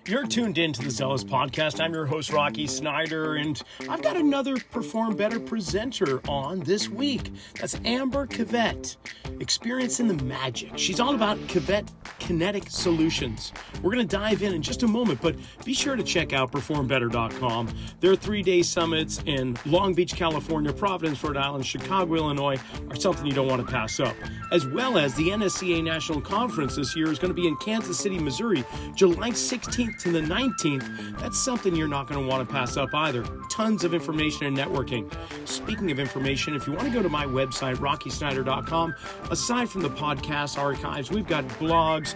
You're tuned in to the Zelos podcast. I'm your host, Rocky Snyder, and I've got another Perform Better presenter on this week. That's Amber Kivett, experiencing the Magik. She's all about Kivett Kinetic Solutions. We're going to dive in just a moment, but be sure to check out performbetter.com. Their 3-day summits in Long Beach, California, Providence, Rhode Island, Chicago, Illinois are something you don't want to pass up. As well as the NSCA National Conference this year is going to be in Kansas City, Missouri, July 16th to the 19th. That's something you're not going to want to pass up either. Tons of information and networking. Speaking of information, if you want to go to my website, rockysnyder.com, aside from the podcast archives, we've got blogs,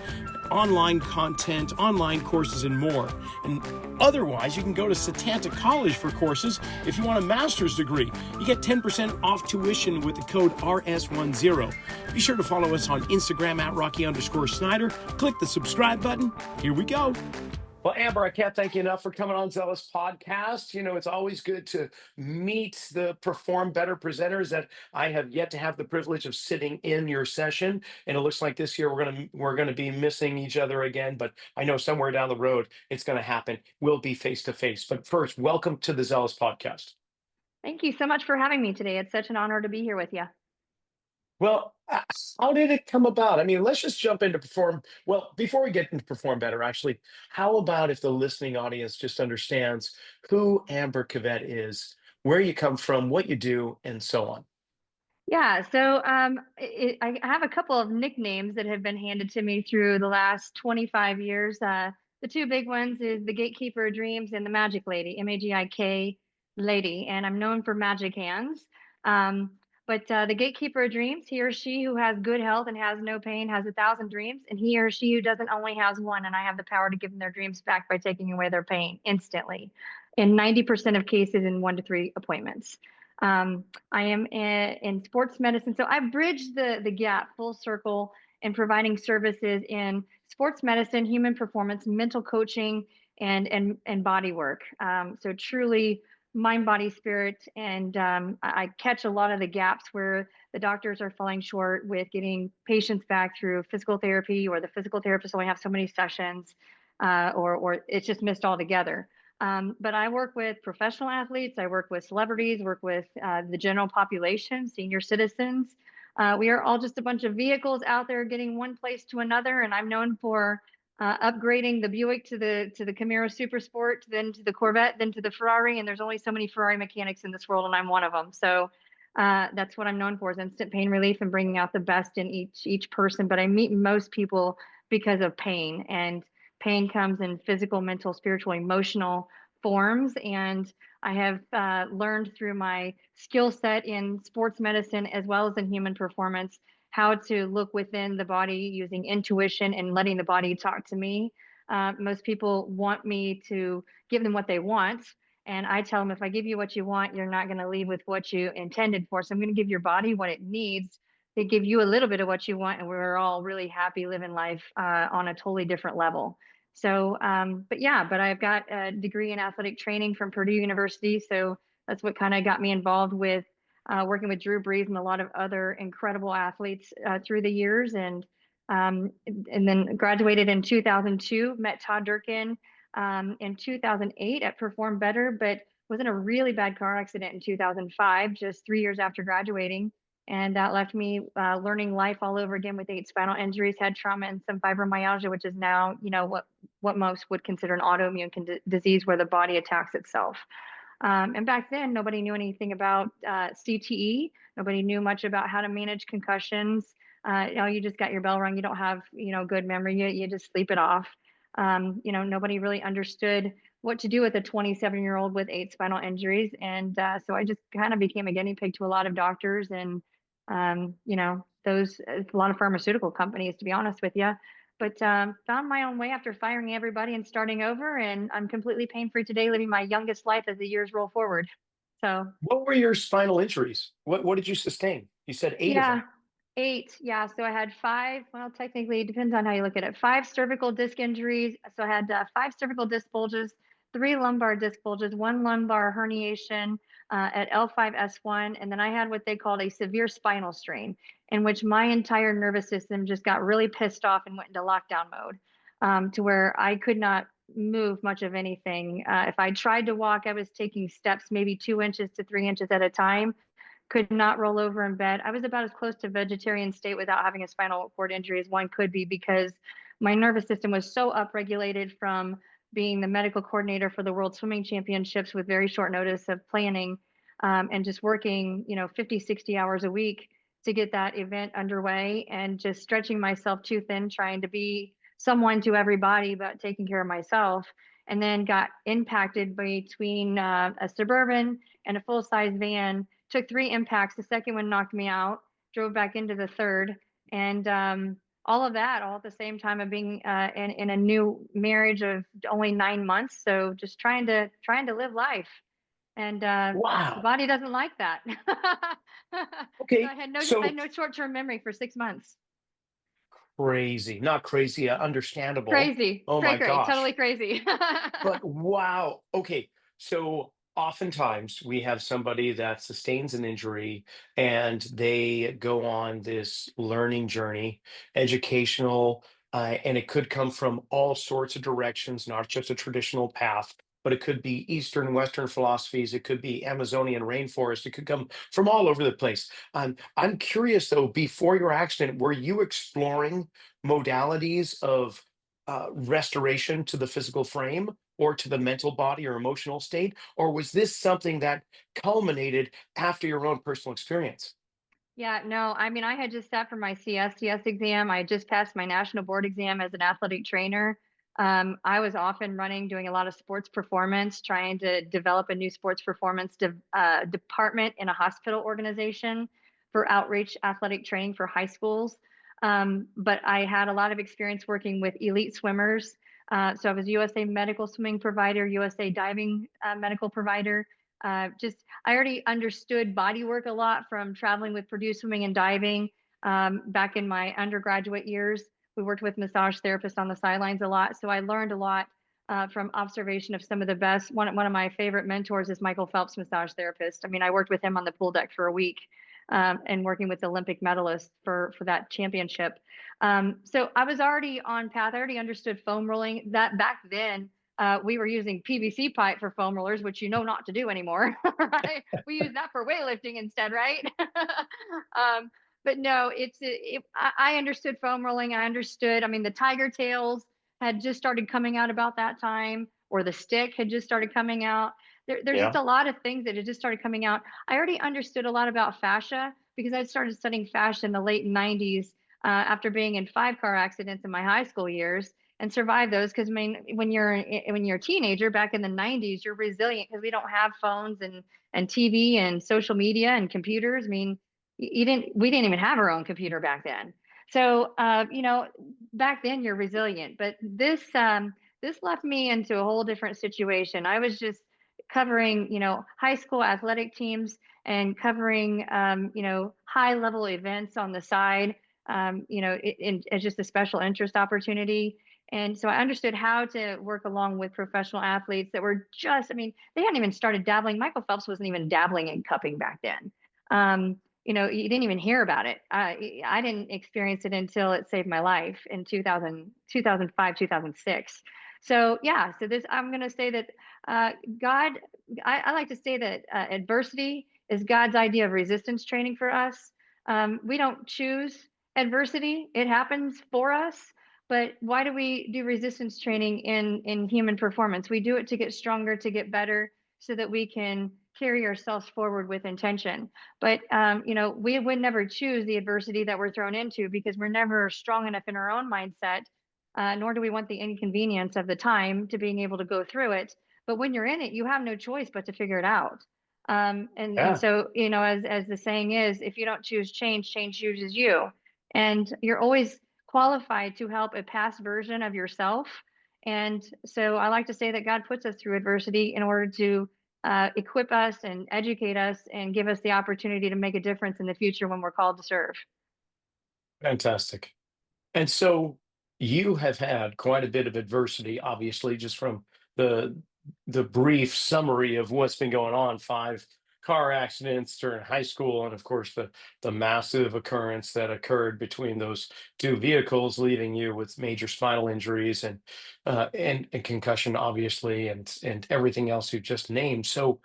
online content, online courses, and more. And otherwise, you can go to Satanta College for courses if you want a master's degree. You get 10% off tuition with the code RS10. Be sure to follow us on Instagram at Rocky_Snyder. Click the subscribe button. Here we go. Well, Amber, I can't thank you enough for coming on Zelos podcast. You know, it's always good to meet the Perform Better presenters that I have yet to have the privilege of sitting in your session. And it looks like this year we're gonna be missing each other again. But I know somewhere down the road it's gonna happen. We'll be face to face. But first, welcome to the Zelos podcast. Thank you so much for having me today. It's such an honor to be here with you. Well, how did it come about? I mean, let's just jump into Perform. Well, before we get into Perform Better, actually, how about if the listening audience just understands who Amber Kivett is, where you come from, what you do, and so on? Yeah, so I have a couple of nicknames that have been handed to me through the last 25 years. The two big ones is the Gatekeeper of Dreams and the Magic Lady, Magik Lady, and I'm known for magic hands. Um, but the Gatekeeper of Dreams, he or she who has good health and has no pain has 1,000 dreams, and he or she who doesn't only has one, and I have the power to give them their dreams back by taking away their pain instantly, in 90% of cases in 1 to 3 appointments. I am in sports medicine. So I bridge the gap full circle in providing services in sports medicine, human performance, mental coaching, and body work. So truly mind, body, spirit. And I catch a lot of the gaps where the doctors are falling short with getting patients back through physical therapy, or the physical therapists only have so many sessions, or it's just missed altogether. But I work with professional athletes, I work with celebrities, work with the general population, senior citizens. We are all just a bunch of vehicles out there getting one place to another, and I'm known for upgrading the Buick to the Camaro Super Sport, then to the Corvette, then to the Ferrari. And there's only so many Ferrari mechanics in this world, and I'm one of them. So that's what I'm known for, is instant pain relief and bringing out the best in each person. But I meet most people because of pain, and pain comes in physical, mental, spiritual, emotional forms. And I have learned through my skill set in sports medicine as well as in human performance how to look within the body using intuition and letting the body talk to me. Most people want me to give them what they want. And I tell them, if I give you what you want, you're not going to leave with what you intended for. So I'm going to give your body what it needs. They give you a little bit of what you want, and we're all really happy living life on a totally different level. So, but I've got a degree in athletic training from Purdue University. So that's what kind of got me involved with working with Drew Brees and a lot of other incredible athletes through the years. And then graduated in 2002, met Todd Durkin in 2008 at Perform Better, but was in a really bad car accident in 2005, just 3 years after graduating. And that left me learning life all over again with 8 spinal injuries, head trauma, and some fibromyalgia, which is now, what most would consider an autoimmune disease where the body attacks itself. And back then, nobody knew anything about CTE. Nobody knew much about how to manage concussions. You just got your bell rung. You don't have, good memory. You just sleep it off. Nobody really understood what to do with a 27-year-old with 8 spinal injuries. And so I just kind of became a guinea pig to a lot of doctors and, a lot of pharmaceutical companies, to be honest with you. But found my own way after firing everybody and starting over. And I'm completely pain-free today, living my youngest life as the years roll forward. So, What were your spinal injuries? What did you sustain? You said 8 of yeah, them. 8. Yeah. So I had 5. Well, technically, it depends on how you look at it. 5 cervical disc injuries. So I had 5 cervical disc bulges, 3 lumbar disc bulges, 1 lumbar herniation at L5S1. And then I had what they called a severe spinal strain, in which my entire nervous system just got really pissed off and went into lockdown mode, to where I could not move much of anything. If I tried to walk, I was taking steps maybe 2 inches to 3 inches at a time. Could not roll over in bed. I was about as close to vegetarian state without having a spinal cord injury as one could be, because my nervous system was so upregulated from being the medical coordinator for the World Swimming Championships with very short notice of planning, and just working, 50, 60 hours a week to get that event underway, and just stretching myself too thin, trying to be someone to everybody, but taking care of myself. And then got impacted between a Suburban and a full size van. Took three impacts. The second one knocked me out, drove back into the third. And all of that, all at the same time of being in a new marriage of only 9 months. So just trying to live life. And the Wow. body doesn't like that. So Okay. I had So no short-term memory for 6 months. crazy, not crazy, understandable. Crazy, Oh cray my cray, gosh. totally crazy. But wow. Okay. So oftentimes we have somebody that sustains an injury and they go on this learning journey, educational, and it could come from all sorts of directions, not just a traditional path, but it could be Eastern, Western philosophies. It could be Amazonian rainforest. It could come from all over the place. I'm curious though, before your accident, were you exploring modalities of restoration to the physical frame or to the mental body or emotional state? Or was this something that culminated after your own personal experience? Yeah, no, I mean, I had just sat for my CSCS exam. I had just passed my national board exam as an athletic trainer. I was off and running, doing a lot of sports performance, trying to develop a new sports performance department in a hospital organization for outreach athletic training for high schools. But I had a lot of experience working with elite swimmers. So I was USA medical swimming provider, USA diving medical provider. Just I already understood body work a lot from traveling with Purdue Swimming and Diving back in my undergraduate years. We worked with massage therapists on the sidelines a lot, so I learned a lot from observation of some of the best. One of my favorite mentors is Michael Phelps, massage therapist. I mean, I worked with him on the pool deck for a week, and working with Olympic medalists for that championship. So I was already on path. I already understood foam rolling. That back then we were using PVC pipe for foam rollers, which you know not to do anymore, right? We use that for weightlifting instead, right? um, but no, I understood foam rolling. I understood. I mean, the tiger tails had just started coming out about that time, or the stick had just started coming out. There's just Yeah. a lot of things that had just started coming out. I already understood a lot about fascia because I started studying fascia in the late 90s after being in 5 car accidents in my high school years and survive those. Because I mean, when you're a teenager back in the 90s, you're resilient because we don't have phones and TV and social media and computers. I mean, we didn't even have our own computer back then. So back then you're resilient, but this left me into a whole different situation. I was just covering high school athletic teams and covering high level events on the side, as just a special interest opportunity. And so I understood how to work along with professional athletes that were just, I mean, they hadn't even started dabbling. Michael Phelps wasn't even dabbling in cupping back then. You didn't even hear about it. I didn't experience it until it saved my life in 2005, 2006. So yeah, so I'm going to say that God, I like to say that adversity is God's idea of resistance training for us. We don't choose adversity; it happens for us. But why do we do resistance training in human performance? We do it to get stronger, to get better, so that we can carry ourselves forward with intention. But we would never choose the adversity that we're thrown into because we're never strong enough in our own mindset, nor do we want the inconvenience of the time to being able to go through it. But when you're in it, you have no choice but to figure it out. And Yeah. so as the saying is, if you don't choose change, change chooses you, and you're always qualified to help a past version of yourself. And so I like to say that God puts us through adversity in order to equip us and educate us and give us the opportunity to make a difference in the future when we're called to serve. Fantastic. And so you have had quite a bit of adversity, obviously, just from the the brief summary of what's been going on, 5 car accidents during high school, and of course the massive occurrence that occurred between those two vehicles, leaving you with major spinal injuries and concussion, obviously, and everything else you just named. So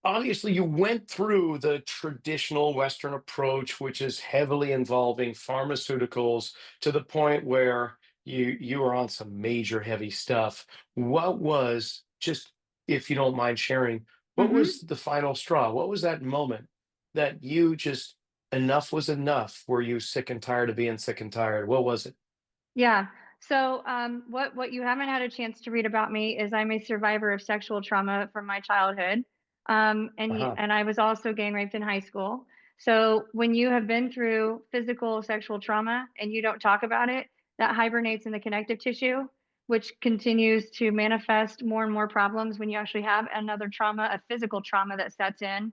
obviously you went through the traditional Western approach, which is heavily involving pharmaceuticals to the point where you were on some major heavy stuff. What was, just if you don't mind sharing, what was Hmm. the final straw? What was that moment that you just, enough was enough? Were you sick and tired of being sick and tired? What was it? Yeah. So, what you haven't had a chance to read about me is I'm a survivor of sexual trauma from my childhood, Uh-huh. and I was also gang raped in high school. So, when you have been through physical sexual trauma and you don't talk about it, that hibernates in the connective tissue, which continues to manifest more and more problems when you actually have another trauma, a physical trauma that sets in.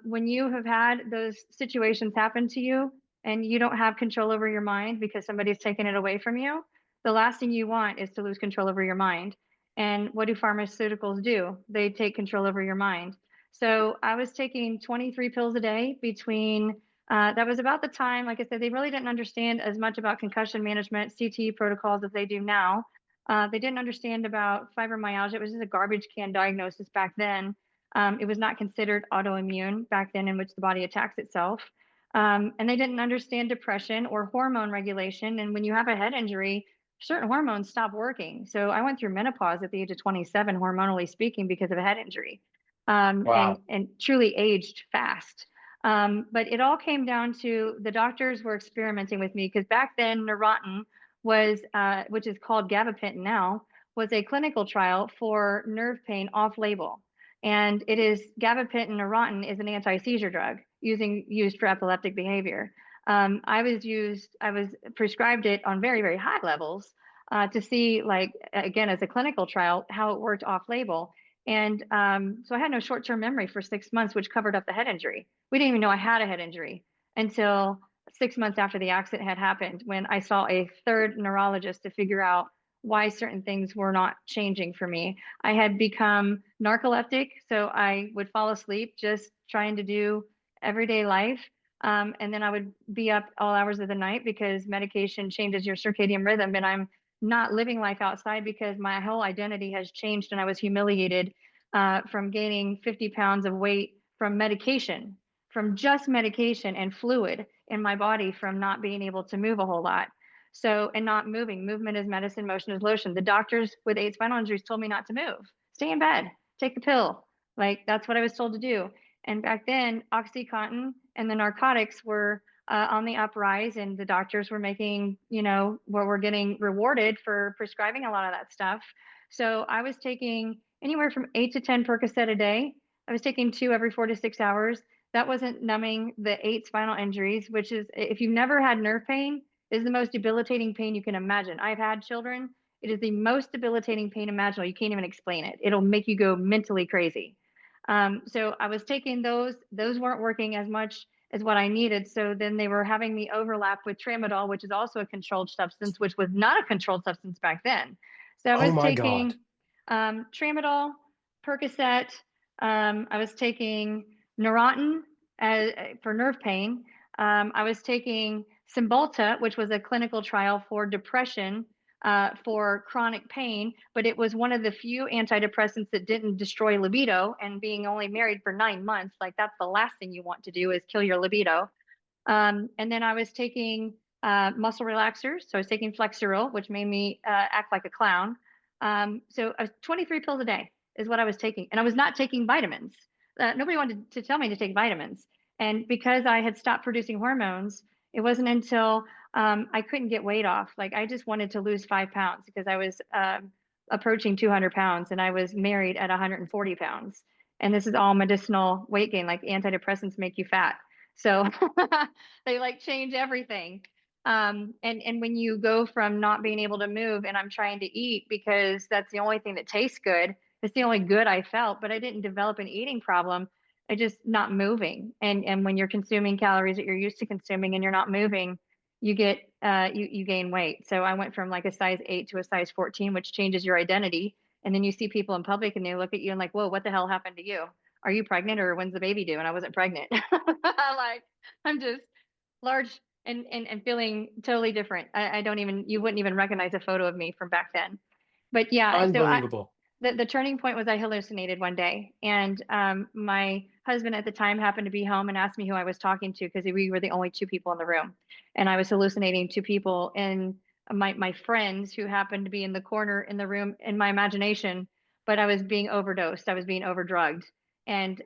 When you have had those situations happen to you, and you don't have control over your mind because somebody's taken it away from you, the last thing you want is to lose control over your mind. And what do pharmaceuticals do? They take control over your mind. So I was taking 23 pills a day between, that was about the time, like I said, they really didn't understand as much about concussion management, CTE protocols as they do now. They didn't understand about fibromyalgia. It was just a garbage can diagnosis back then. It was not considered autoimmune back then, in which the body attacks itself. And they didn't understand depression or hormone regulation. And when you have a head injury, certain hormones stop working. So I went through menopause at the age of 27, hormonally speaking, because of a head injury, Wow. and truly aged fast. But it all came down to the doctors were experimenting with me because back then Neurontin was, which is called gabapentin now, was a clinical trial for nerve pain off label. And it is gabapentin Neurontin is an anti-seizure drug used for epileptic behavior. I was prescribed it on very, very high levels to see, like, again, as a clinical trial, how it worked off label. And so I had no short term memory for 6 months, which covered up the head injury. We didn't even know I had a head injury until 6 months after the accident had happened, when I saw a third neurologist to figure out why certain things were not changing for me. I had become narcoleptic, so I would fall asleep just trying to do everyday life. And then I would be up all hours of the night because medication changes your circadian rhythm. And I'm not living life outside because my whole identity has changed. And I was humiliated from gaining 50 pounds of weight from medication, from just medication and fluid in my body from not being able to move a whole lot. So, and not moving. Movement is medicine, motion is lotion. The doctors with eight spinal injuries told me not to move. Stay in bed, take a pill. Like, that's what I was told to do. And back then, Oxycontin and the narcotics were on the uprise, and the doctors were making, where we're getting rewarded for prescribing a lot of that stuff. So I was taking anywhere from 8 to 10 Percocet a day. I was taking two every 4 to 6 hours. That wasn't numbing the eight spinal injuries, which is, if you've never had nerve pain, is the most debilitating pain you can imagine. I've had children. It is the most debilitating pain imaginable. You can't even explain it. It'll make you go mentally crazy. So I was taking those. Those weren't working as much as what I needed. So then they were having me overlap with tramadol, which is also a controlled substance, which was not a controlled substance back then. So I Oh was my God. taking tramadol, Percocet. I was taking Neurontin for nerve pain. I was taking Cymbalta, which was a clinical trial for depression, for chronic pain, but it was one of the few antidepressants that didn't destroy libido. And being only married for 9 months, like, that's the last thing you want to do is kill your libido. And then I was taking muscle relaxers. So I was taking Flexeril, which made me act like a clown. So I was 23 pills a day is what I was taking. And I was not taking vitamins. Nobody wanted to tell me to take vitamins. And because I had stopped producing hormones, it wasn't until I couldn't get weight off. Like, I just wanted to lose 5 pounds because I was approaching 200 pounds and I was married at 140 pounds. And this is all medicinal weight gain. Like, antidepressants make you fat. So they, like, change everything. And when you go from not being able to move, and I'm trying to eat because that's the only thing that tastes good, it's the only good I felt, but I didn't develop an eating problem. I just not moving. And when you're consuming calories that you're used to consuming and you're not moving, you get you gain weight. So I went from like a size 8 to a size 14, which changes your identity. And then you see people in public and they look at you and like, whoa, what the hell happened to you? are you pregnant or when's the baby due? And I wasn't pregnant. Like, I'm just large and feeling totally different. I don't even, you wouldn't even recognize a photo of me from back then. But yeah, so Unbelievable. the turning point was I hallucinated one day, and my husband at the time happened to be home and asked me who I was talking to because we were the only two people in the room, and I was hallucinating two people and my friends who happened to be in the corner in the room in my imagination, but I was being overdosed. I was being overdrugged, and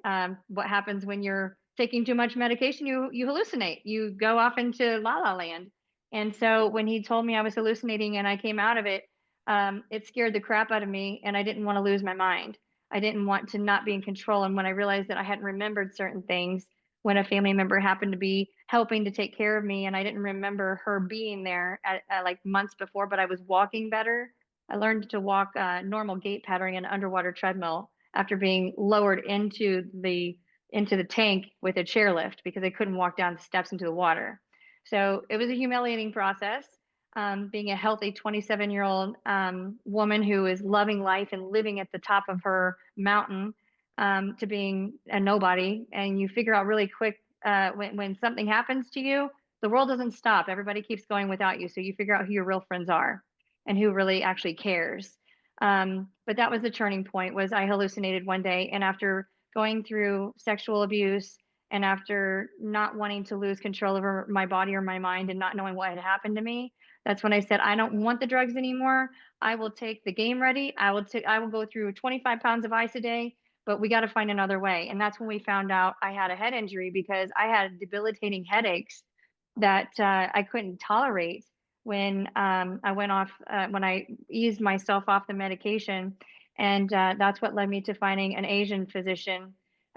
what happens when you're taking too much medication? You hallucinate. You go off into la la land. And so when he told me I was hallucinating and I came out of it, it scared the crap out of me, and I didn't want to lose my mind. I didn't want to not be in control. And when I realized that I hadn't remembered certain things, when a family member happened to be helping to take care of me, and I didn't remember her being there at like months before, but I was walking better. I learned to walk normal gait pattern in an underwater treadmill after being lowered into the tank with a chairlift because I couldn't walk down the steps into the water. So it was a humiliating process, being a healthy 27-year-old woman who is loving life and living at the top of her mountain, to being a nobody. And you figure out really quick, when something happens to you, the world doesn't stop. Everybody keeps going without you. So you figure out who your real friends are and who really actually cares. But that was the turning point. Was I hallucinated one day, and after going through sexual abuse and after not wanting to lose control over my body or my mind and not knowing what had happened to me, that's when I said, I don't want the drugs anymore. I will take the game ready. I will go through 25 pounds of ice a day, but we got to find another way. And that's when we found out I had a head injury because I had debilitating headaches that I couldn't tolerate when I went off, when I eased myself off the medication. And that's what led me to finding an Asian physician,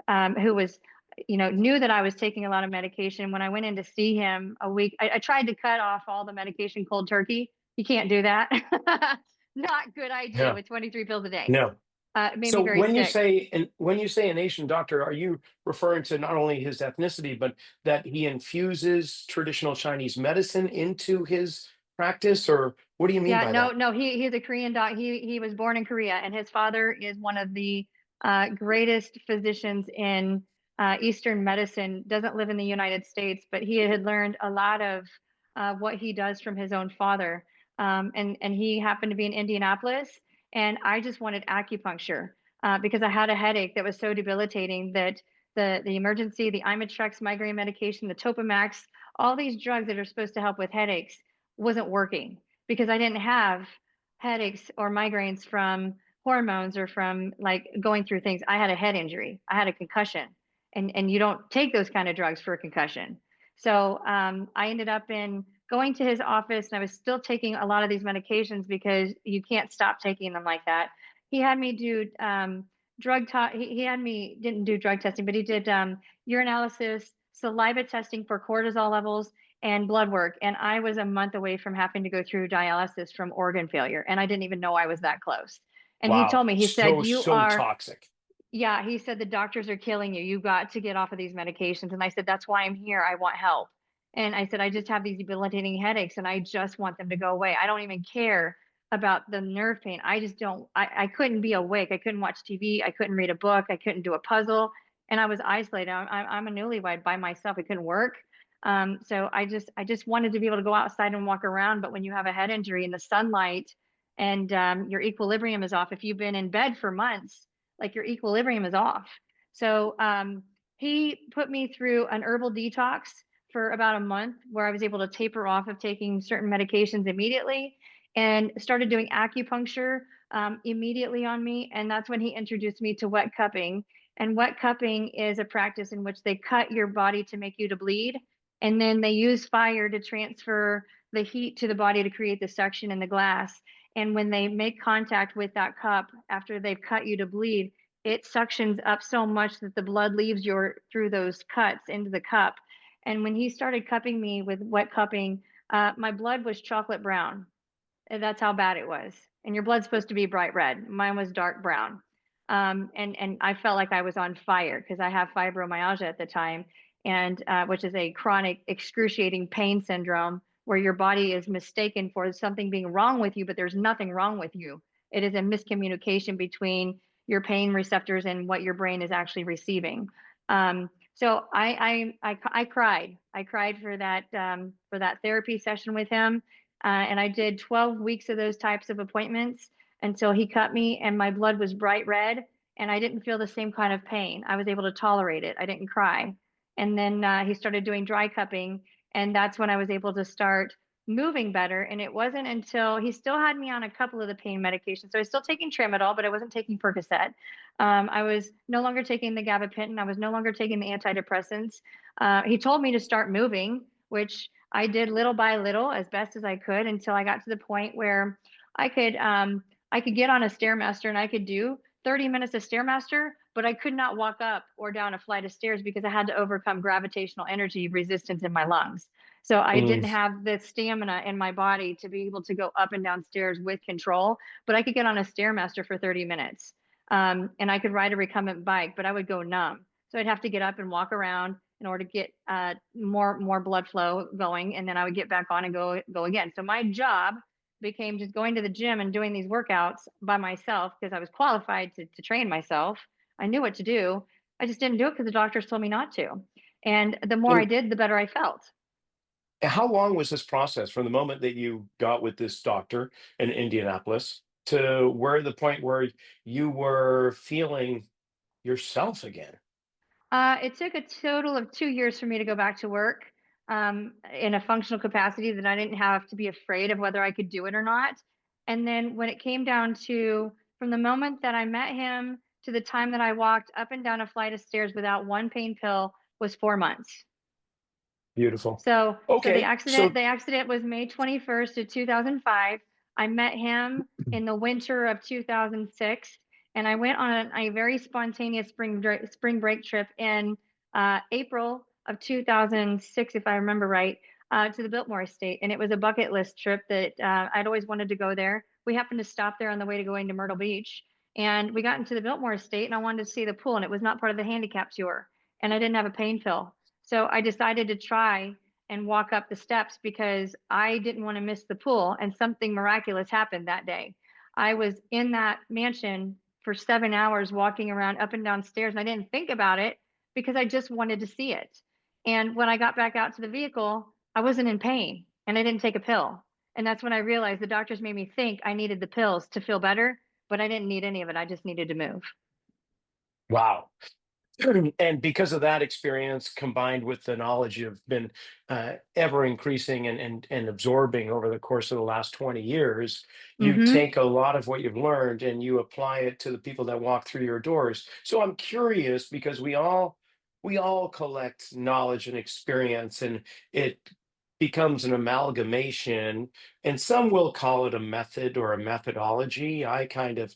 who was, knew that I was taking a lot of medication. When I went in to see him a week, I tried to cut off all the medication cold turkey. You can't do that. Not good idea Yeah. with 23 pills a day. No. It made me So very sick. when you say an Asian doctor, are you referring to not only his ethnicity, but that he infuses traditional Chinese medicine into his practice, or what do you mean Yeah, by no, that? no, he's a Korean doc. He was born in Korea, and his father is one of the greatest physicians in Eastern medicine. Doesn't live in the United States, but he had learned a lot of what he does from his own father. And he happened to be in Indianapolis, and I just wanted acupuncture because I had a headache that was so debilitating that the emergency, the Imitrex migraine medication, the Topamax, all these drugs that are supposed to help with headaches wasn't working because I didn't have headaches or migraines from hormones or from like going through things. I had a head injury. I had a concussion, and you don't take those kind of drugs for a concussion. So I ended up in going to his office, and I was still taking a lot of these medications because you can't stop taking them like that. He had me do he had me didn't do drug testing, but he did urinalysis, saliva testing for cortisol levels, and blood work. And I was a month away from having to go through dialysis from organ failure. And I didn't even know I was that close. And he Wow, told me, he said, so you so are, toxic. yeah, he said, the doctors are killing you. You've got to get off of these medications. And I said, that's why I'm here. I want help. And I said, I just have these debilitating headaches and I just want them to go away. I don't even care about the nerve pain. I just don't, I couldn't be awake. I couldn't watch TV. I couldn't read a book. I couldn't do a puzzle. And I was isolated. I'm a newlywed by myself. I couldn't work. So I just wanted to be able to go outside and walk around. But when you have a head injury in the sunlight and your equilibrium is off, if you've been in bed for months, like your equilibrium is off. So he put me through an herbal detox for about a month where I was able to taper off of taking certain medications immediately and started doing acupuncture immediately on me. And that's when he introduced me to wet cupping. And wet cupping is a practice in which they cut your body to make you to bleed. And then they use fire to transfer the heat to the body to create the suction in the glass. And when they make contact with that cup after they've cut you to bleed, it suctions up so much that the blood leaves through those cuts into the cup. And when he started cupping me with wet cupping, my blood was chocolate brown. And that's how bad it was. And your blood's supposed to be bright red. Mine was dark brown. And I felt like I was on fire because I have fibromyalgia at the time, and which is a chronic excruciating pain syndrome where your body is mistaken for something being wrong with you, but there's nothing wrong with you. It is a miscommunication between your pain receptors and what your brain is actually receiving. So I cried. I cried for that therapy session with him, and I did 12 weeks of those types of appointments until he cut me, and my blood was bright red, and I didn't feel the same kind of pain. I was able to tolerate it. I didn't cry. And then he started doing dry cupping, and that's when I was able to start moving better. And it wasn't until he still had me on a couple of the pain medications. So I was still taking tramadol, but I wasn't taking Percocet. I was no longer taking the gabapentin. I was no longer taking the antidepressants. He told me to start moving, which I did little by little as best as I could until I got to the point where I could I could get on a stairmaster and I could do 30 minutes of stairmaster, but I could not walk up or down a flight of stairs because I had to overcome gravitational energy resistance in my lungs. So I Mm. didn't have the stamina in my body to be able to go up and down stairs with control, but I could get on a stairmaster for 30 minutes. And I could ride a recumbent bike, but I would go numb. So I'd have to get up and walk around in order to get more blood flow going, and then I would get back on and go again. So my job became just going to the gym and doing these workouts by myself because I was qualified to train myself. I knew what to do. I just didn't do it because the doctors told me not to. And the more I And did, the better I felt. how long was this process from the moment that you got with this doctor in Indianapolis to where the point where you were feeling yourself again? It took a total of 2 years for me to go back to work in a functional capacity that I didn't have to be afraid of whether I could do it or not. And then when it came down to from the moment that I met him to the time that I walked up and down a flight of stairs without one pain pill was 4 months. Beautiful. So Okay, so the accident was May 21st of 2005. I met him in the winter of 2006, and I went on a very spontaneous spring break trip in April of 2006, if I remember right, to the Biltmore Estate, and it was a bucket list trip that I'd always wanted to go there. We happened to stop there on the way to going to Myrtle Beach, and we got into the Biltmore Estate, and I wanted to see the pool, and it was not part of the handicap tour, and I didn't have a pain pill. So I decided to try and walk up the steps because I didn't want to miss the pool. And something miraculous happened that day. I was in that mansion for 7 hours walking around up and down stairs, and I didn't think about it because I just wanted to see it. And when I got back out to the vehicle, I wasn't in pain and I didn't take a pill. And that's when I realized the doctors made me think I needed the pills to feel better, but I didn't need any of it. I just needed to move. wow. And because of that experience combined with the knowledge you've been ever increasing and absorbing over the course of the last 20 years, you Hmm. take a lot of what you've learned and you apply it to the people that walk through your doors. So I'm curious because we all collect knowledge and experience, and it becomes an amalgamation, and some will call it a method or a methodology. I kind of,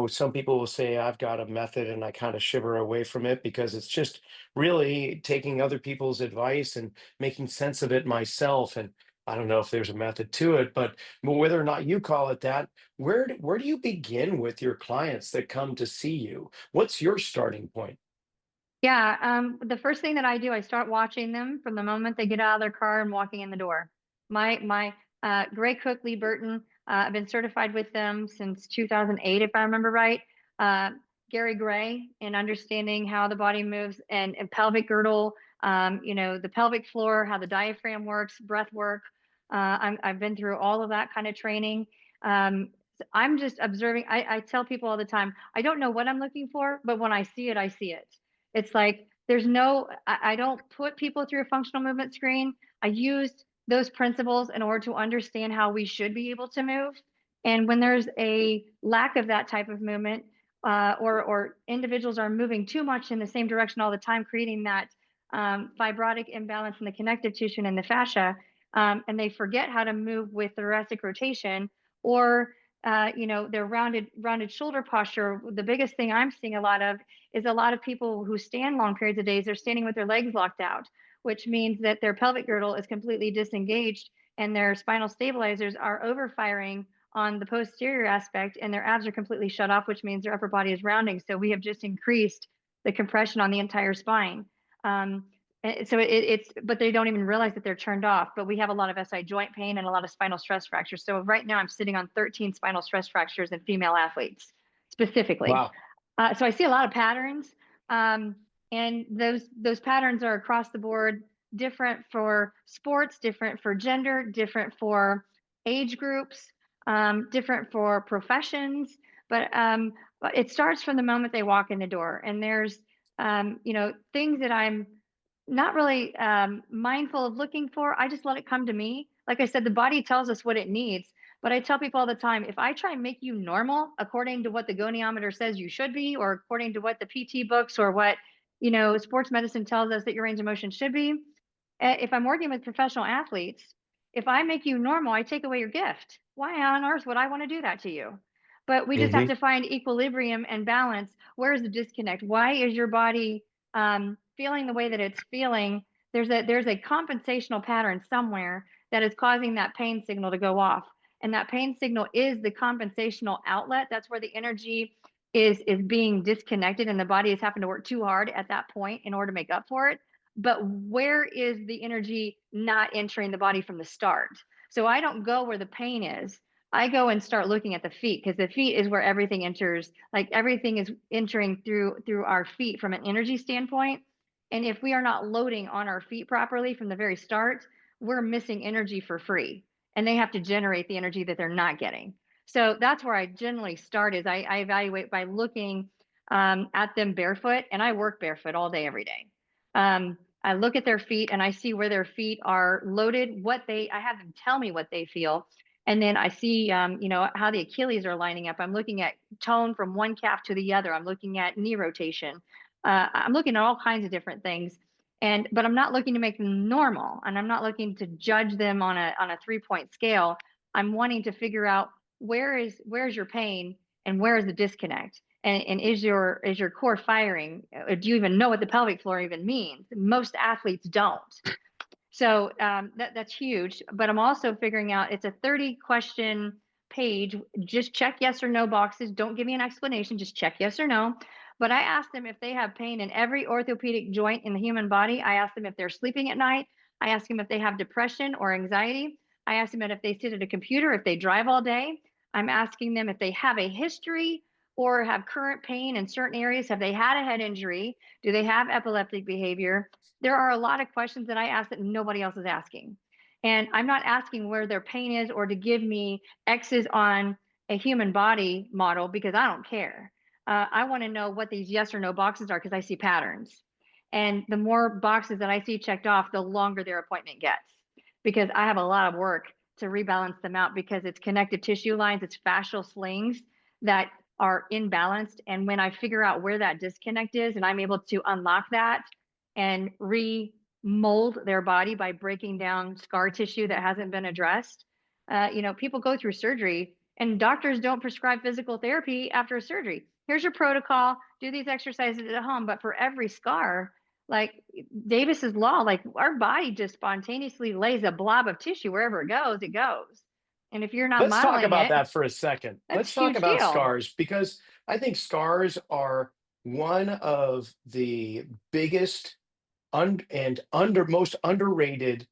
some people will say I've got a method and I kind of shiver away from it because it's just really taking other people's advice and making sense of it myself. And I don't know if there's a method to it, but whether or not you call it that, where do you begin with your clients that come to see you? What's your starting point? Yeah, the first thing that I do, I start watching them from the moment they get out of their car and walking in the door. My Gray Cook, Lee Burton, I've been certified with them since 2008, if I remember right. Uh, Gary Gray, in understanding how the body moves and pelvic girdle, the pelvic floor, how the diaphragm works, breath work. I've been through all of that kind of training. I'm just observing. I tell people all the time, I don't know what I'm looking for, but when I see it, I see it. It's like there's no, I don't put people through a functional movement screen. I used those principles in order to understand how we should be able to move. And when there's a lack of that type of movement, or individuals are moving too much in the same direction all the time, creating that fibrotic imbalance in the connective tissue and in the fascia, and they forget how to move with thoracic rotation, or their rounded shoulder posture. The biggest thing I'm seeing a lot of is a lot of people who stand long periods of days, they're standing with their legs locked out, which means that their pelvic girdle is completely disengaged and their spinal stabilizers are overfiring on the posterior aspect and their abs are completely shut off, which means their upper body is rounding. So we have just increased the compression on the entire spine. But they don't even realize that they're turned off. But we have a lot of SI joint pain and a lot of spinal stress fractures. So right now I'm sitting on 13 spinal stress fractures in female athletes. specifically. Wow. So I see a lot of patterns, and those patterns are across the board, different for sports, different for gender, different for age groups, different for professions. But it starts from the moment they walk in the door, and there's things that I'm not really mindful of looking for. I just let it come to me. Like I said, the body tells us what it needs. But I tell people all the time, if I try and make you normal according to what the goniometer says you should be, or according to what the PT books or what, sports medicine tells us that your range of motion should be, if I'm working with professional athletes, if I make you normal, I take away your gift. Why on earth would I want to do that to you? But we just have Hmm. to find equilibrium and balance. Where is the disconnect? Why is your body feeling the way that it's feeling? There's a compensational pattern somewhere that is causing that pain signal to go off, and that pain signal is the compensational outlet. That's where the energy is being disconnected, and the body is having to work too hard at that point in order to make up for it. But where is the energy not entering the body from the start? So I don't go where the pain is. I go and start looking at the feet, because the feet is where everything enters. Like everything is entering through our feet from an energy standpoint. And if we are not loading on our feet properly from the very start, we're missing energy for free, and they have to generate the energy that they're not getting. So that's where I generally start. Is I evaluate by looking at them barefoot, and I work barefoot all day, every day. I look at their feet and I see where their feet are loaded, I have them tell me what they feel. And then I see, how the Achilles are lining up. I'm looking at tone from one calf to the other. I'm looking at knee rotation. I'm looking at all kinds of different things. But I'm not looking to make them normal, and I'm not looking to judge them on a 3-point scale. I'm wanting to figure out where's your pain and where is the disconnect, and is your core firing? Do you even know what the pelvic floor even means? Most athletes don't. So that's huge. But I'm also figuring out, it's a 30-question page. Just check yes or no boxes. Don't give me an explanation. Just check yes or no. But I ask them if they have pain in every orthopedic joint in the human body. I ask them if they're sleeping at night. I ask them if they have depression or anxiety. I ask them if they sit at a computer, if they drive all day. I'm asking them if they have a history or have current pain in certain areas. Have they had a head injury? Do they have epileptic behavior? There are a lot of questions that I ask that nobody else is asking. And I'm not asking where their pain is or to give me X's on a human body model, because I don't care. I want to know what these yes or no boxes are, because I see patterns. And the more boxes that I see checked off, the longer their appointment gets, because I have a lot of work to rebalance them out, because it's connective tissue lines, it's fascial slings that are imbalanced. And when I figure out where that disconnect is and I'm able to unlock that and remold their body by breaking down scar tissue that hasn't been addressed. People go through surgery and doctors don't prescribe physical therapy after a surgery. Here's your protocol, do these exercises at home. But for every scar, like Davis's law, like our body just spontaneously lays a blob of tissue wherever it goes, it goes. And if you're not Let's talk modeling about it, that for a second. that's Let's a talk huge about deal. scars, because I think scars are one of the biggest and most underrated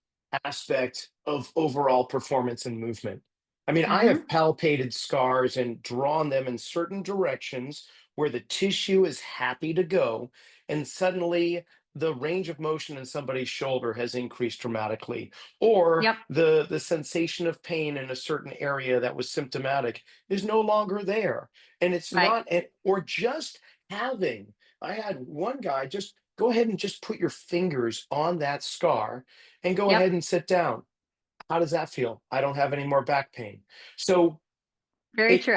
aspect of overall performance and movement. I mean, I have Mm-hmm. palpated scars and drawn them in certain directions where the tissue is happy to go, and suddenly the range of motion in somebody's shoulder has increased dramatically, or Yep. the sensation of pain in a certain area that was symptomatic is no longer there. And it's Right. not, or just having, I had one guy just go ahead and just put your fingers on that scar and go Yep. ahead and sit down. How does that feel? I don't have any more back pain. So Very it, true.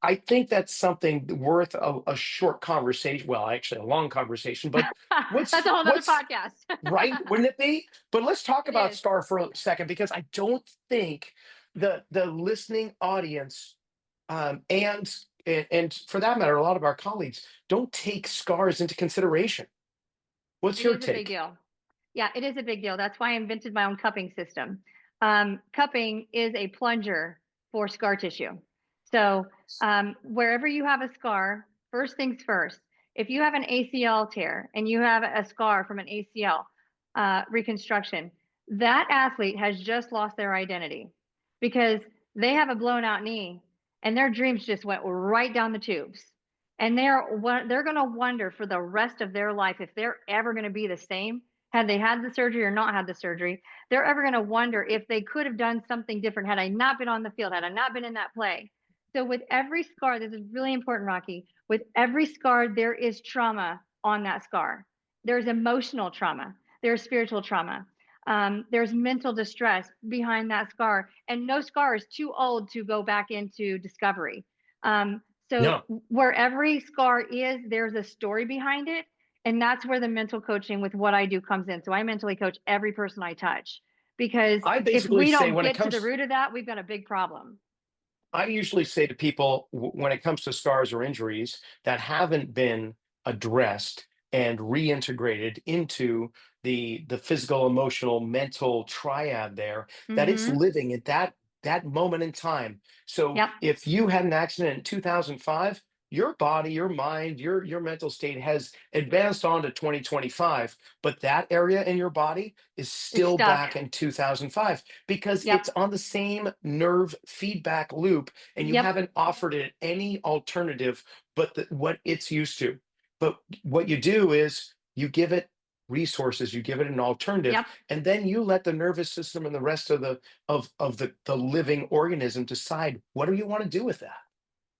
I think that's something worth a short conversation. Well, actually, a long conversation. But That's a whole nother what's podcast. right? Wouldn't it be? But let's talk It about is. scar for a second, because I don't think the listening audience and and for that matter, a lot of our colleagues don't take scars into consideration. What's It your is a big take? deal. Yeah, it is a big deal. That's why I invented my own cupping system. Cupping is a plunger for scar tissue. So wherever you have a scar, first things first, if you have an ACL tear and you have a scar from an ACL reconstruction, that athlete has just lost their identity, because they have a blown out knee and their dreams just went right down the tubes. And they're going to wonder for the rest of their life if they're ever going to be the same. Had they had the surgery or not had the surgery, they're ever going to wonder if they could have done something different had I not been on the field, had I not been in that play. So with every scar, this is really important, Rocky. With every scar, there is trauma on that scar. There's emotional trauma. There's spiritual trauma. There's mental distress behind that scar, and no scar is too old to go back into discovery. So No, where every scar is, there's a story behind it. And that's where the mental coaching with what I do comes in. So I mentally coach every person I touch because I if basically we say don't when it get to the comes, root of that, we've got a big problem. I usually say to people when it comes to scars or injuries that haven't been addressed and reintegrated into the physical, emotional, mental triad there, that it's Mm-hmm. living at that moment in time. So Yep. if you had an accident in 2005, your body, your mind, your mental state has advanced on to 2025, but that area in your body is It's still stuck. back in 2005 because Yep. it's on the same nerve feedback loop and you Yep. haven't offered it any alternative but what it's used to. But what you do is you give it resources, you give it an alternative, Yep. and then you let the nervous system and the rest of the living organism decide what do you want to do with that.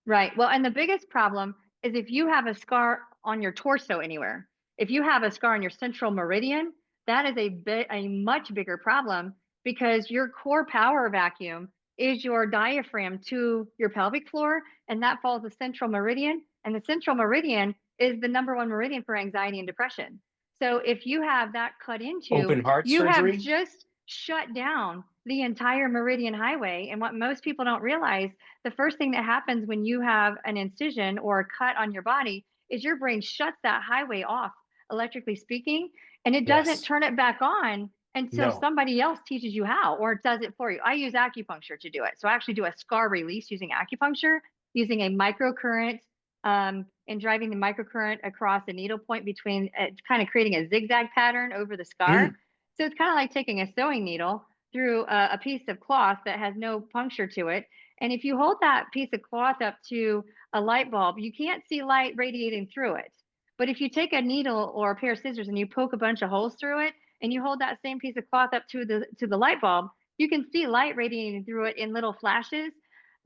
Right. Well, and the biggest problem is if you have a scar on your torso anywhere, if you have a scar on your central meridian, that is a much bigger problem because your core power vacuum is your diaphragm to your pelvic floor, and that falls the central meridian. And the central meridian is the number one meridian for anxiety and depression. So if you have that cut into, Open heart you have surgery. just shut down the entire meridian highway. And what most people don't realize, the first thing that happens when you have an incision or a cut on your body is your brain shuts that highway off, electrically speaking, and it doesn't Yes. turn it back on until No. somebody else teaches you how or does it for you. I use acupuncture to do it. So I actually do a scar release using acupuncture, using a microcurrent and driving the microcurrent across a needle point between kind of creating a zigzag pattern over the scar. Mm, So it's kind of like taking a sewing needle through a piece of cloth that has no puncture to it. And if you hold that piece of cloth up to a light bulb, you can't see light radiating through it. But if you take a needle or a pair of scissors and you poke a bunch of holes through it, and you hold that same piece of cloth up to the light bulb, you can see light radiating through it in little flashes.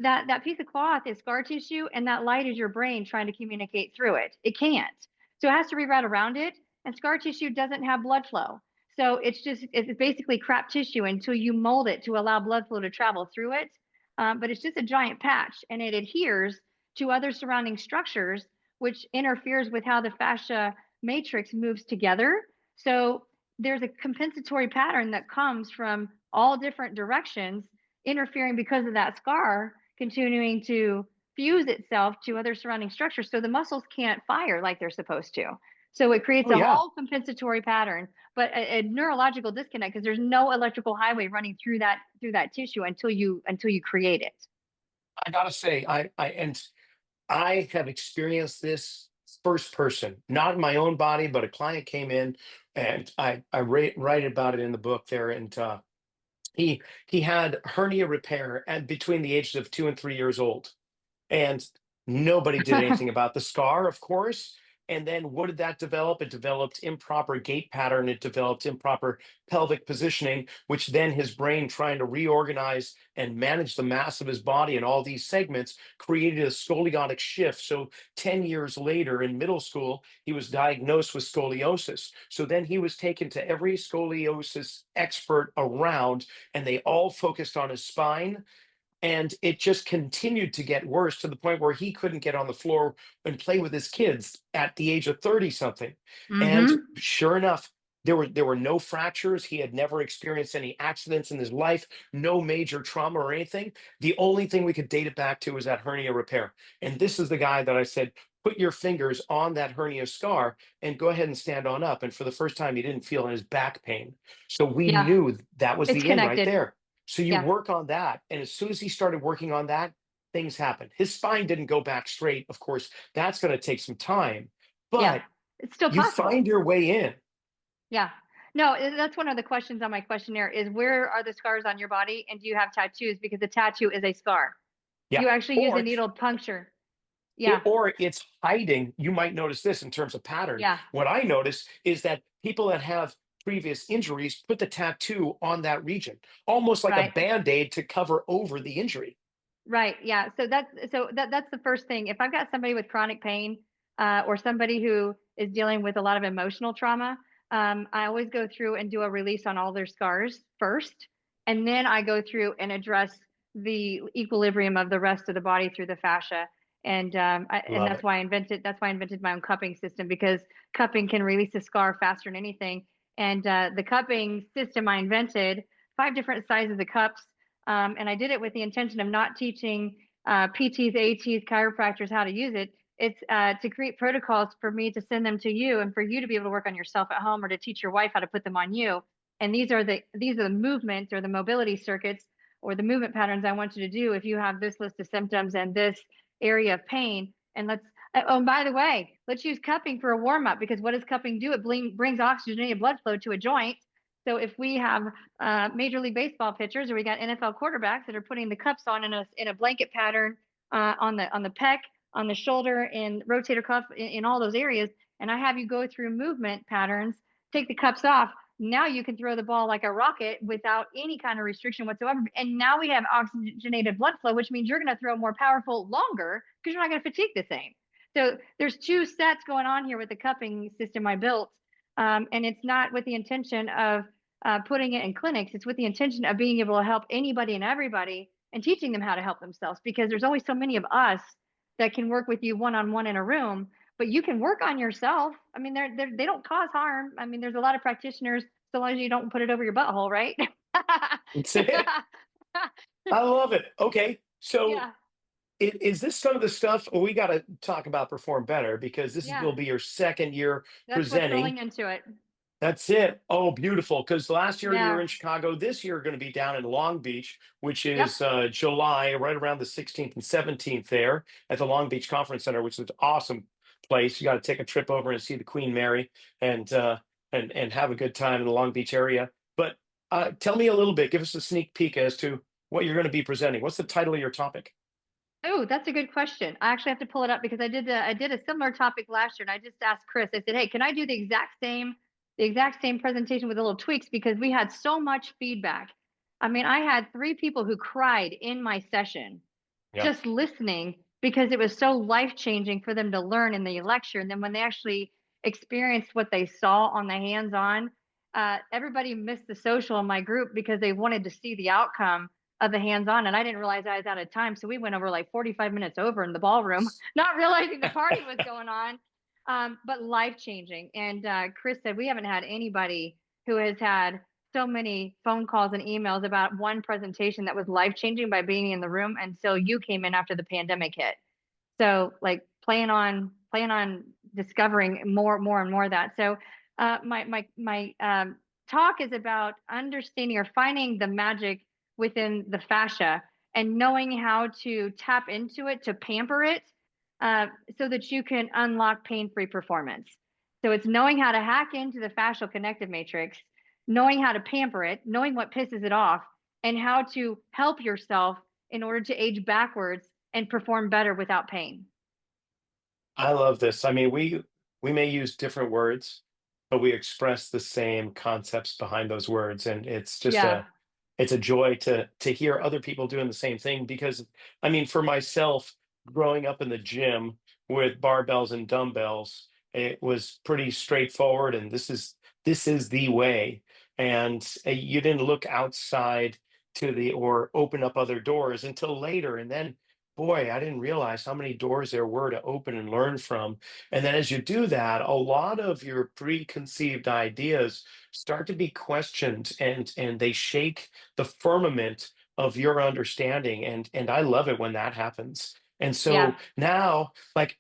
That piece of cloth is scar tissue, and that light is your brain trying to communicate through it. It can't, so it has to reroute around it. And scar tissue doesn't have blood flow, so it's basically crap tissue until you mold it to allow blood flow to travel through it. But it's just a giant patch, and it adheres to other surrounding structures, which interferes with how the fascia matrix moves together. So there's a compensatory pattern that comes from all different directions, interfering because of that scar continuing to fuse itself to other surrounding structures. So the muscles can't fire like they're supposed to. So it creates oh a yeah. whole compensatory pattern, but a neurological disconnect because there's no electrical highway running through that tissue until you create it. I gotta say, I have experienced this first person, not in my own body, but a client came in, and I write about it in the book there, and he he had hernia repair at between the ages of 2 and 3 years old, and nobody did anything about the scar, of course. And then what did that develop? It developed improper gait pattern. It developed improper pelvic positioning, which then his brain, trying to reorganize and manage the mass of his body and all these segments, created a scoliotic shift. So 10 years later in middle school, he was diagnosed with scoliosis. So then he was taken to every scoliosis expert around, and they all focused on his spine, and it just continued to get worse to the point where he couldn't get on the floor and play with his kids at the age of 30 something. And Mm-hmm. sure enough, there were no fractures. He had never experienced any accidents in his life, no major trauma or anything. The only thing we could date it back to was that hernia repair. And this is the guy that I said, put your fingers on that hernia scar and go ahead and stand on up. And for the first time, he didn't feel his back pain. So we Yeah, knew that was it's the end right connected. there. So you Yeah, work on that. And as soon as he started working on that, things happened. His spine didn't go back straight. Of course, that's going to take some time, yeah, but it's still you possible. find your way in. Yeah. No, that's one of the questions on my questionnaire is where are the scars on your body and do you have tattoos? Because a tattoo is a scar. Yeah. You actually use a Or needle puncture. Yeah. or it's hiding. You might notice this in terms of pattern. Yeah. What I notice is that people that have previous injuries put the tattoo on that region, almost like a Right. band-aid to cover over the injury. Right. Yeah. That's the first thing. If I've got somebody with chronic pain, or somebody who is dealing with a lot of emotional trauma, I always go through and do a release on all their scars first, and then I go through and address the equilibrium of the rest of the body through the fascia. And Love that's it. why I invented my own cupping system, because cupping can release a scar faster than anything. And the cupping system I invented, 5 different sizes of cups, and I did it with the intention of not teaching PTs, ATs, chiropractors how to use it. It's to create protocols for me to send them to you, and for you to be able to work on yourself at home, or to teach your wife how to put them on you. And these are the movements, or the mobility circuits, or the movement patterns I want you to do if you have this list of symptoms and this area of pain. And oh, and by the way, let's use cupping for a warm up, because what does cupping do? It brings oxygenated blood flow to a joint. So if we have Major League Baseball pitchers, or we got NFL quarterbacks that are putting the cups on in a blanket pattern, on the pec, on the shoulder, and rotator cuff, in all those areas, and I have you go through movement patterns, take the cups off. Now you can throw the ball like a rocket without any kind of restriction whatsoever. And now we have oxygenated blood flow, which means you're going to throw more powerful longer, because you're not going to fatigue the same. So there's two sets going on here with the cupping system I built. And it's not with the intention of putting it in clinics. It's with the intention of being able to help anybody and everybody, and teaching them how to help themselves, because there's always so many of us that can work with you one on one in a room, but you can work on yourself. I mean, they don't cause harm. I mean, there's a lot of practitioners, so long as you don't put it over your butthole, right? That's it. I love it. Okay, so Yeah, is this some of the stuff we got to talk about Perform Better, because yeah, will be your second year that's what's presenting. rolling into it. That's it. Oh, beautiful. Because last year you were Yeah, in Chicago. This year you're going to be down in Long Beach, which yep. is July, right around the 16th and 17th there at the Long Beach Conference Center, which is an awesome place. You got to take a trip over and see the Queen Mary, and and have a good time in the Long Beach area. But tell me a little bit. Give us a sneak peek as to what you're going to be presenting. What's the title of your topic? Oh, that's a good question. I actually have to pull it up, because I did a similar topic last year, and I just asked Chris. I said, "Hey, can I do the exact same presentation with a little tweaks?" Because we had so much feedback. I mean, I had 3 people who cried in my session Yeah. just listening, because it was so life-changing for them to learn in the lecture, and then when they actually experienced what they saw on the hands-on, everybody missed the social in my group, because they wanted to see the outcome of the hands-on, and I didn't realize I was out of time, so we went over like 45 minutes over in the ballroom, not realizing the party was going on. But life-changing. And Chris said we haven't had anybody who has had so many phone calls and emails about one presentation that was life-changing by being in the room until you came in after the pandemic hit. So like plan on discovering more and more of that. So my talk is about understanding, or finding the magic within the fascia, and knowing how to tap into it, to pamper it, uh, so that you can unlock pain-free performance. So it's knowing how to hack into the fascial connective matrix, knowing how to pamper it, knowing what pisses it off, and how to help yourself in order to age backwards and perform better without pain. I love this. I mean, we may use different words, but we express the same concepts behind those words, and it's just Yeah. a joy to hear other people doing the same thing. Because I mean, for myself, growing up in the gym with barbells and dumbbells, it was pretty straightforward, and this is the way. And you didn't look outside to the or open up other doors until later, and then boy, I didn't realize how many doors there were to open and learn from. And then as you do that, a lot of your preconceived ideas start to be questioned, and they shake the firmament of your understanding. And I love it when that happens. And Yeah. so now, like,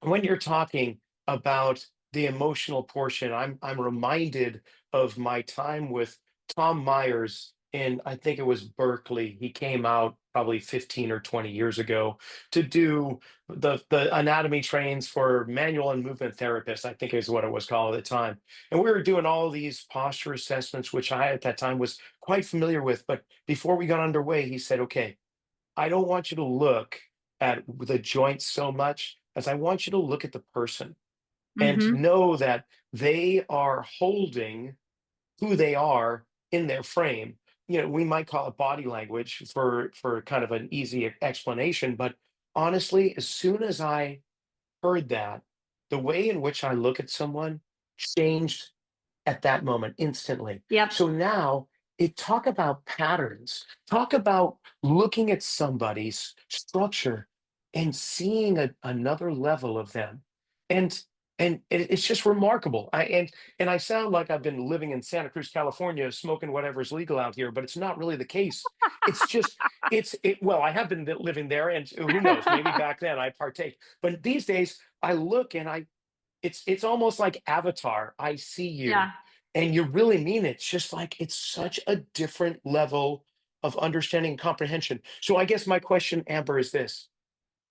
when you're talking about the emotional portion, I'm reminded of my time with Tom Myers in, I think it was Berkeley. He came out probably 15 or 20 years ago to do the anatomy trains for manual and movement therapists, I think is what it was called at the time. And we were doing all these posture assessments, which I at that time was quite familiar with. But before we got underway, he said, "Okay, I don't want you to look at the joints so much as I want you to look at the person and Mm-hmm. know that they are holding who they are in their frame. We might call it body language for kind of an easy explanation, but honestly, as soon as I heard that, the way in which I look at someone changed at that moment instantly. Yep. So now talk about patterns, talk about looking at somebody's structure and seeing another level of them. And it's just remarkable. And I sound like I've been living in Santa Cruz, California, smoking whatever's legal out here, but it's not really the case. It's just well, I have been living there, and who knows, maybe back then I partake. But these days I look and it's almost like Avatar. I see you, Yeah. and you really mean it. It's just like it's such a different level of understanding and comprehension. So I guess my question, Amber, is this: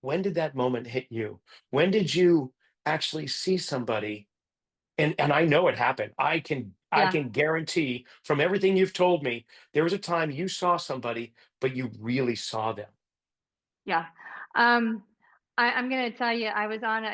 when did that moment hit you? When did you actually see somebody? And I know it happened. I Yeah. can guarantee from everything you've told me, there was a time you saw somebody, but you really saw them. Yeah. I'm going to tell you, I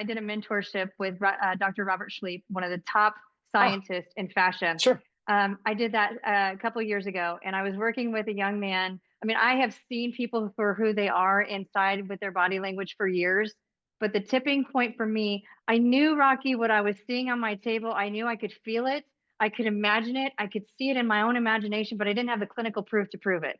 did a mentorship with Dr. Robert Schleip, one of the top Ah, scientists in fascia. sure. I did that a couple of years ago, and I was working with a young man. I mean, I have seen people for who they are inside with their body language for years, but the tipping point for me, I knew, Rocky, what I was seeing on my table. I knew I could feel it. I could imagine it. I could see it in my own imagination, but I didn't have the clinical proof to prove it.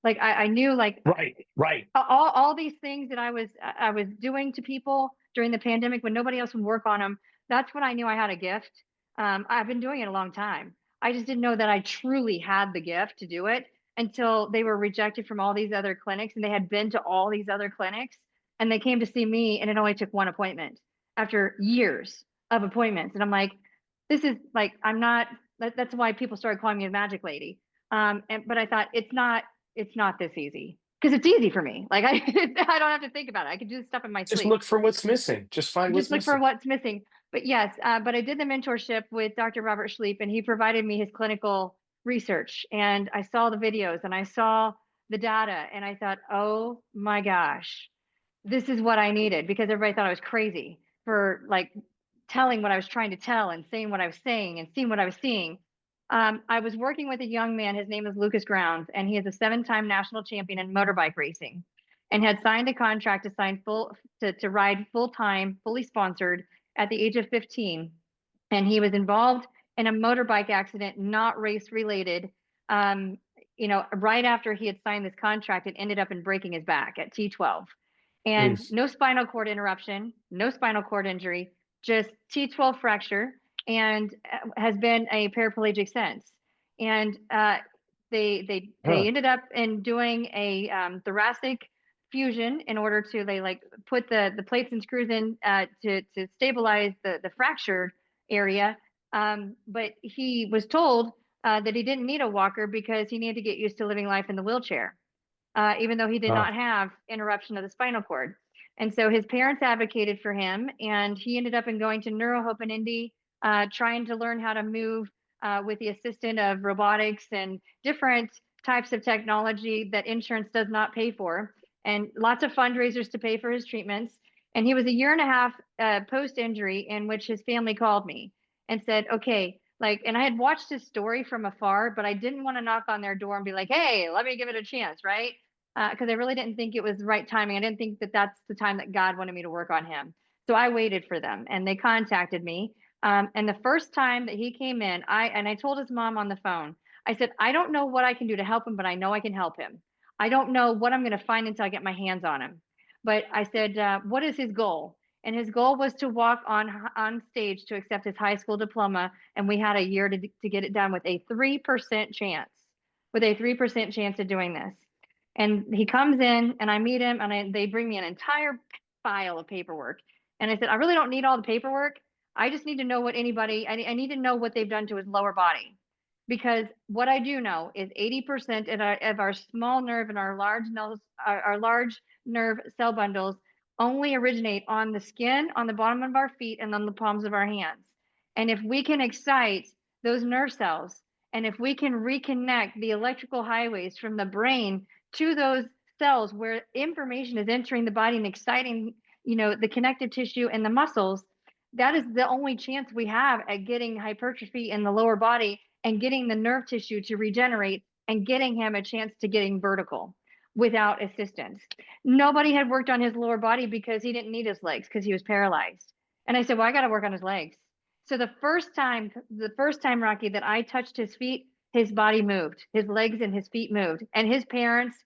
Like I knew, like Right, right. all these things that I was doing to people during the pandemic when nobody else would work on them. That's when I knew I had a gift. I've been doing it a long time. I just didn't know that I truly had the gift to do it until they were rejected from all these other clinics, and they had been to all these other clinics, and they came to see me, and it only took one appointment after years of appointments. And I'm like, this is like, I'm not, that's why people started calling me a magic lady. But I thought it's not this easy because it's easy for me. Like I, I don't have to think about it. I can do this stuff in my Just sleep. look for what's missing. Just find Just what's look for missing. what's missing. But yes, but I did the mentorship with Dr. Robert Schleip, and he provided me his clinical research. And I saw the videos and I saw the data, and I thought, oh my gosh, this is what I needed, because everybody thought I was crazy for like telling what I was trying to tell and saying what I was saying and seeing what I was seeing. I was working with a young man. His name is Lucas Grounds, and he is a seven-time national champion in motorbike racing, and had signed a contract to sign full to ride full time, fully sponsored at the age of 15. And he was involved in a motorbike accident, not race related. Um, right after he had signed this contract, it ended up in breaking his back at T12, and Mm. no spinal cord interruption, no spinal cord injury, just T12 fracture, and has been a paraplegic since. And they Huh. ended up in doing a thoracic fusion in order to they like put the plates and screws in to stabilize the fractured area. But he was told that he didn't need a walker because he needed to get used to living life in the wheelchair, even though he did Ah. not have interruption of the spinal cord. And so his parents advocated for him, and he ended up in going to NeuroHope in Indy, trying to learn how to move with the assistance of robotics and different types of technology that insurance does not pay for, and lots of fundraisers to pay for his treatments. And he was a year and a half post injury, in which his family called me and said, okay, like, and I had watched his story from afar, but I didn't want to knock on their door and be like, hey, let me give it a chance, right? Because I really didn't think it was the right timing. I didn't think that that's the time that God wanted me to work on him. So I waited for them, and they contacted me. And the first time that he came in, I told his mom on the phone, I said, I don't know what I can do to help him, but I know I can help him. I don't know what I'm going to find until I get my hands on him. But I said, what is his goal? And his goal was to walk on stage to accept his high school diploma, and we had a year to get it done with a 3% chance, of doing this. And he comes in, and I meet him, and they bring me an entire file of paperwork. And I said, I really don't need all the paperwork. I just need to know I need to know what they've done to his lower body. Because what I do know is 80% of our small nerve and our large nerve cell bundles only originate on the skin, on the bottom of our feet, and on the palms of our hands. And if we can excite those nerve cells, and if we can reconnect the electrical highways from the brain to those cells where information is entering the body and exciting, the connective tissue and the muscles, that is the only chance we have at getting hypertrophy in the lower body and getting the nerve tissue to regenerate and getting him a chance to getting vertical without assistance. Nobody had worked on his lower body because he didn't need his legs because he was paralyzed. And I said, well, I got to work on his legs. So the first time, Rocky, that I touched his feet, his body moved, his legs and his feet moved, and his parents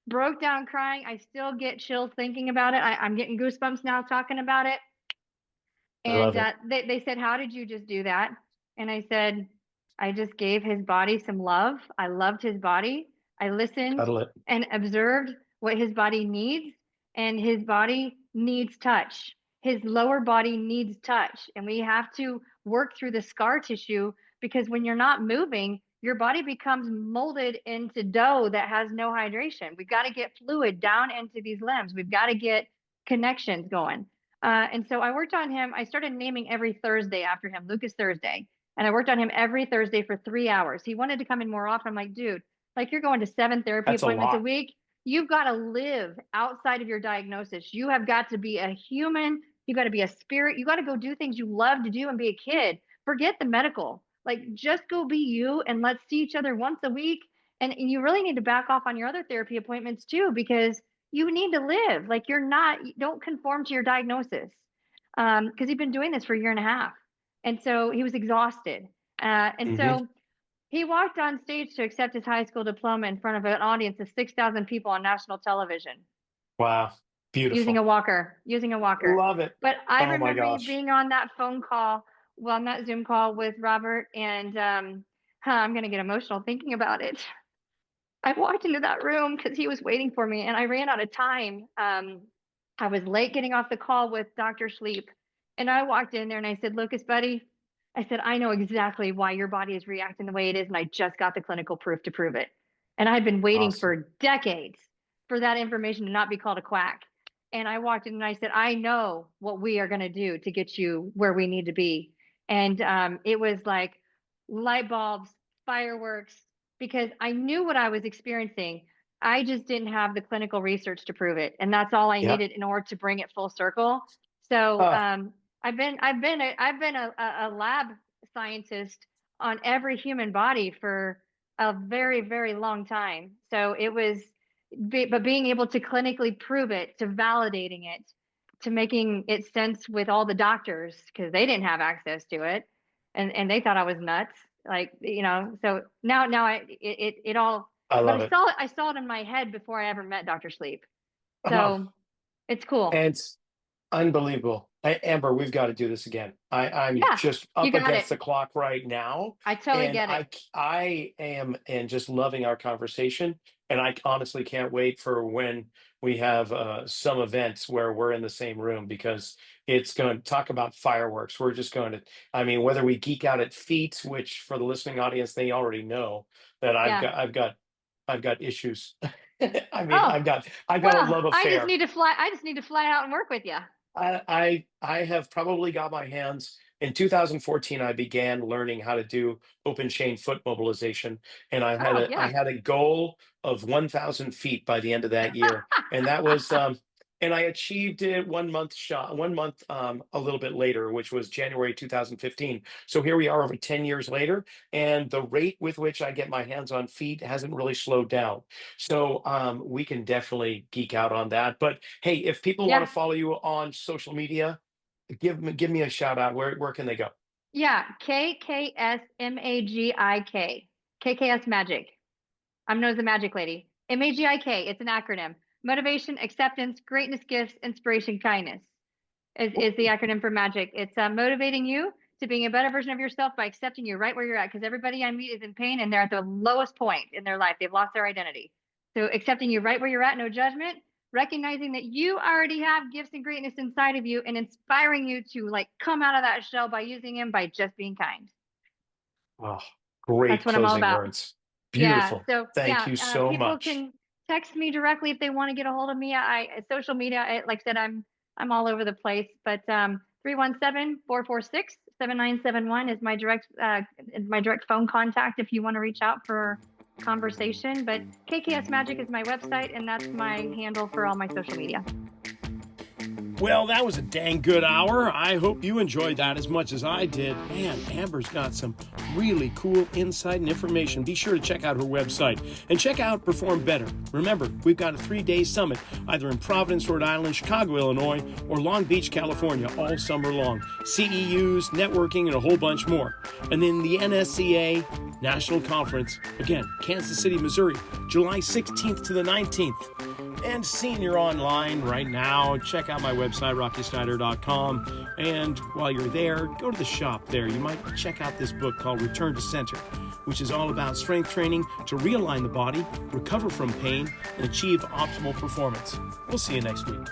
broke down crying. I still get chills thinking about it. I'm getting goosebumps now talking about it. I love And it. they said, how did you just do that? And I said, I just gave his body some love. I loved his body. I listened Cuddle it. and observed what his body needs. And his body needs touch. His lower body needs touch. And we have to work through the scar tissue, because when you're not moving, your body becomes molded into dough that has no hydration. We've got to get fluid down into these limbs. We've got to get connections going. And so I worked on him. I started naming every Thursday after him, Lucas Thursday. And I worked on him every Thursday for 3 hours. He wanted to come in more often. I'm like, dude, like, you're going to 7 therapy That's a appointments a lot. week. You've got to live outside of your diagnosis. You have got to be a human. You got to be a spirit. You got to go do things you love to do and be a kid. Forget the medical. Like, just go be you, and let's see each other once a week. And you really need to back off on your other therapy appointments too, because you need to live. Like, don't conform to your diagnosis. Because he'd been doing this for a year and a half. And so he was exhausted. And so he walked on stage to accept his high school diploma in front of an audience of 6,000 people on national television. Wow. Beautiful. Using a walker. Love it. But I Oh my remember you gosh. being on that phone call, on that Zoom call with Robert, and I'm going to get emotional thinking about it. I walked into that room because he was waiting for me, and I ran out of time. I was late getting off the call with Dr. Schleip, and I walked in there and I said, Lucas, buddy, I said, I know exactly why your body is reacting the way it is, and I just got the clinical proof to prove it. And I've been waiting Awesome. for decades for that information to not be called a quack. And I walked in and I said, I know what we are going to do to get you where we need to be. And it was like light bulbs, fireworks, because I knew what I was experiencing. I just didn't have the clinical research to prove it, and that's all I Yep. needed in order to bring it full circle. So I've been a lab scientist on every human body for a very, very long time. So it was, but being able to clinically prove it, to validating it, to making it sense with all the doctors, because they didn't have access to it, and they thought I was nuts. Like, so now it all, I but love it. I saw it in my head before I ever met Dr. Schleip. Oh, So it's cool. and it's unbelievable. Amber, we've got to do this again. I'm Yeah, just you up got against it. the clock right now. I totally And get it. I am and just loving our conversation. And I honestly can't wait for when we have some events where we're in the same room, because it's going to talk about fireworks. We're just going to, I mean, whether we geek out at feet, which for the listening audience, they already know that Yeah. I've got issues. I mean, Oh, I've got a well, love I just affair. need to fly. I just need to fly out and work with you. I have probably got my hands in 2014. I began learning how to do open chain foot mobilization, and Oh, I yeah. had a goal of 1,000 feet by the end of that year, and that was and I achieved it 1 month a little bit later, which was January 2015. So here we are over 10 years later, and the rate with which I get my hands on feet hasn't really slowed down. So we can definitely geek out on that. But hey, if people want Yeah. to follow you on social media, give me a shout out. Where can they go? Yeah. KKSMAGIK. KKS Magik. I'm known as the Magic Lady. MAGIK. It's an acronym. Motivation, acceptance, greatness, gifts, inspiration, kindness is the acronym for Magic. It's motivating you to being a better version of yourself by accepting you right where you're at. Because everybody I meet is in pain and they're at the lowest point in their life. They've lost their identity. So accepting you right where you're at, no judgment, recognizing that you already have gifts and greatness inside of you, and inspiring you to like come out of that shell by using them, by just being kind. Oh, great That's what I'm all closing about. words. Yeah. Beautiful. So Thank yeah, you so people much. can text me directly if they want to get a hold of me. Social media, like I said, I'm all over the place, but 317-446-7971 is my direct phone contact if you want to reach out for conversation. But KKS Magik is my website, and that's my handle for all my social media. Well, that was a dang good hour. I hope you enjoyed that as much as I did. Man, Amber's got some really cool insight and information. Be sure to check out her website and check out Perform Better. Remember, we've got a 3-day summit either in Providence, Rhode Island, Chicago, Illinois, or Long Beach, California, all summer long. CEUs, networking, and a whole bunch more. And then the NSCA National Conference, again, Kansas City, Missouri, July 16th to the 19th. And senior online right now. Check out my website, rockysnyder.com. And while you're there, go to the shop there. You might check out this book called Return to Center, which is all about strength training to realign the body, recover from pain, and achieve optimal performance. We'll see you next week.